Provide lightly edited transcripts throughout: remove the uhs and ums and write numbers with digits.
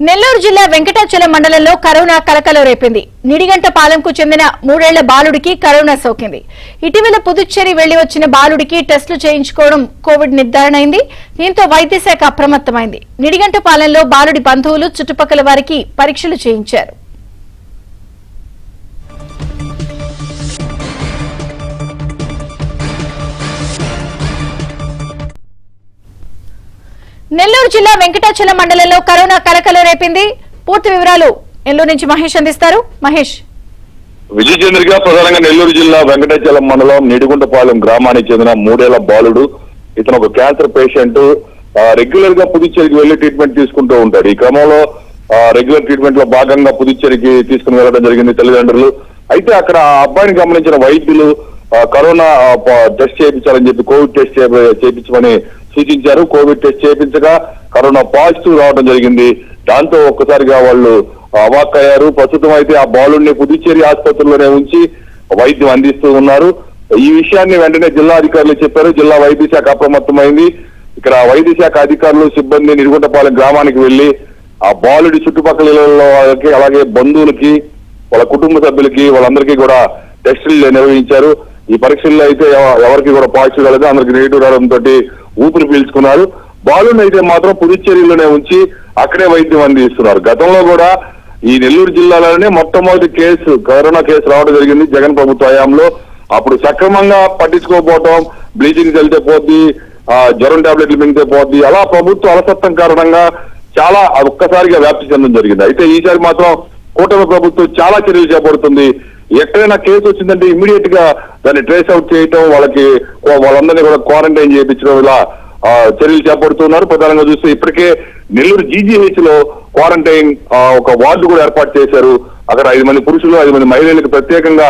నెల్లూరు జిల్లా వెంకటాచలం మండలంలో కరోనా కలకలం రేపింది. నిడిగంటపాలెంకు చెందిన 3 ఏళ్ల బాలుడికి కరోనా సోకింది. ఇటీవల పుదుచ్చేరి వెళ్లి వచ్చిన బాలుడికి టెస్టులు చేయించుకోవడం కోవిడ్ నిర్ధారణ అయింది. దీంతో వైద్య శాఖ అప్రమత్తమైంది. నిడిగంటపాలెంలో బాలుడి బంధువులు చుట్టుపక్కల వారికి పరీక్షలు చేయించారు. నెల్లూరు జిల్లా వెంకటాచలం మండలంలో కరోనా కలకలం రేపింది. పూర్తి వివరాలు నెల్లూరు నుంచి మహేష్ అందిస్తారు. మహేష్. విజయచంద్రిగా ప్రధానంగా నెల్లూరు జిల్లా వెంకటాచలం మండలం నిడిగుంటపాలెం గ్రామానికి చెందిన 3 ఏళ్ల బాలుడు. ఇతను ఒక క్యాన్సర్ పేషెంట్. రెగ్యులర్ గా పుదుచ్చేరికి వెళ్లి ట్రీట్మెంట్ తీసుకుంటూ ఉంటాడు. ఈ క్రమంలో రెగ్యులర్ ట్రీట్మెంట్ లో భాగంగా పుదుచ్చేరికి తీసుకుని వెళ్లడం జరిగింది తల్లిదండ్రులు. అయితే అక్కడ ఆ అబ్బాయిని గమనించిన వైద్యులు కరోనా టెస్ట్ చేయించాలని చెప్పి కోవిడ్ టెస్ట్ చేయించమని సూచించారు. కోవిడ్ టెస్ట్ చేయించగా కరోనా పాజిటివ్ రావడం జరిగింది. దాంతో ఒక్కసారిగా వాళ్ళు అవాక్కయ్యారు. ప్రస్తుతం అయితే ఆ బాలుడిని పుదుచ్చేరి ఆసుపత్రిలోనే ఉంచి వైద్యం అందిస్తూ ఉన్నారు. ఈ విషయాన్ని వెంటనే జిల్లా అధికారులు చెప్పారు. జిల్లా వైద్య శాఖ అప్రమత్తమైంది. ఇక్కడ వైద్య శాఖ అధికారులు సిబ్బంది నిడిగుంటపాలెం గ్రామానికి వెళ్లి ఆ బాలుడి చుట్టుపక్కల వాళ్ళకి అలాగే బంధువులకి వాళ్ళ కుటుంబ సభ్యులకి వాళ్ళందరికీ కూడా టెస్టులు నిర్వహించారు. ఈ పరీక్షల్లో అయితే ఎవరికి కూడా పాజిటివ్ రాలేదు. అందరికి నెగిటివ్ రావడంతో ఊపిరి పీల్చుకున్నారు. బాలుని అయితే మాత్రం పుదుచ్చేరిలోనే ఉంచి అక్కడే వైద్యం అందిస్తున్నారు. గతంలో కూడా ఈ నెల్లూరు జిల్లాలోనే మొట్టమొదటి కరోనా కేసు రావడం జరిగింది జగన్ ప్రభుత్వ హయాంలో. అప్పుడు సక్రమంగా పట్టించుకోకపోవటం, బ్లీచింగ్ చల్లితే పోద్ది, జ్వరం టాబ్లెట్లు మింగితే పోద్ది, అలా ప్రభుత్వ అలసత్వం కారణంగా చాలా ఒక్కసారిగా వ్యాప్తి చెందడం జరిగింది. అయితే ఈసారి మాత్రం కూటమి ప్రభుత్వం చాలా చర్యలు చేపడుతుంది. ఎక్కడైనా కేసు వచ్చిందంటే ఇమ్మీడియట్ గా దాన్ని ట్రేస్ అవుట్ చేయటం, వాళ్ళందరినీ కూడా క్వారంటైన్ చేయించడం, ఇలా చర్యలు చేపడుతున్నారు. ప్రధానంగా చూస్తే ఇప్పటికే నెల్లూరు జీజీహెచ్ లో క్వారంటైన్ ఒక వార్డు కూడా ఏర్పాటు చేశారు. అక్కడ 5 మంది పురుషులు 5 మంది మహిళలకు ప్రత్యేకంగా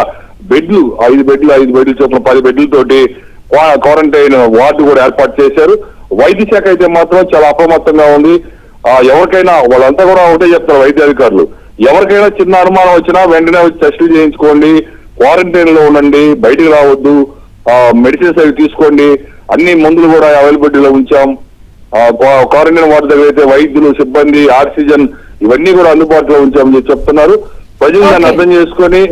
బెడ్లు 5 బెడ్లు చొప్పున 10 బెడ్లతోటి క్వారంటైన్ వార్డు కూడా ఏర్పాటు చేశారు. వైద్య శాఖ అయితే మాత్రం చాలా అప్రమత్తంగా ఉంది. ఎవరికైనా వాళ్ళంతా కూడా ఒకటే చెప్తారు వైద్య అధికారులు, ఎవరికైనా చిన్న అనుమానం వచ్చినా వెంటనే వచ్చి టెస్టులు చేయించుకోండి, క్వారంటైన్ లో ఉండండి, బయటికి రావద్దు, మెడిసిన్స్ అవి తీసుకోండి, అన్ని మందులు కూడా అవైలబిలిటీలో ఉంచాం. క్వారంటైన్ వార్డు దగ్గర అయితే వైద్యులు, సిబ్బంది, ఆక్సిజన్ ఇవన్నీ కూడా అందుబాటులో ఉంచామని చెప్తున్నారు. ప్రజలు దాన్ని అర్థం చేసుకొని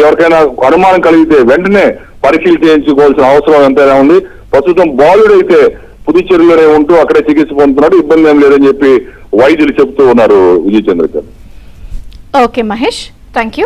ఎవరికైనా అనుమానం కలిగితే వెంటనే పరీక్షలు చేయించుకోవాల్సిన అవసరం ఎంతైనా ఉంది. ప్రస్తుతం బాలుడు అయితే పుదుచ్చేరిలోనే ఉంటూ అక్కడే చికిత్స పొందుతున్నాడు. ఇబ్బంది ఏం లేదని చెప్పి వైద్యులు చెప్తూ ఉన్నారు. విజయచంద్ర గారు. Okay Mahesh, thank you.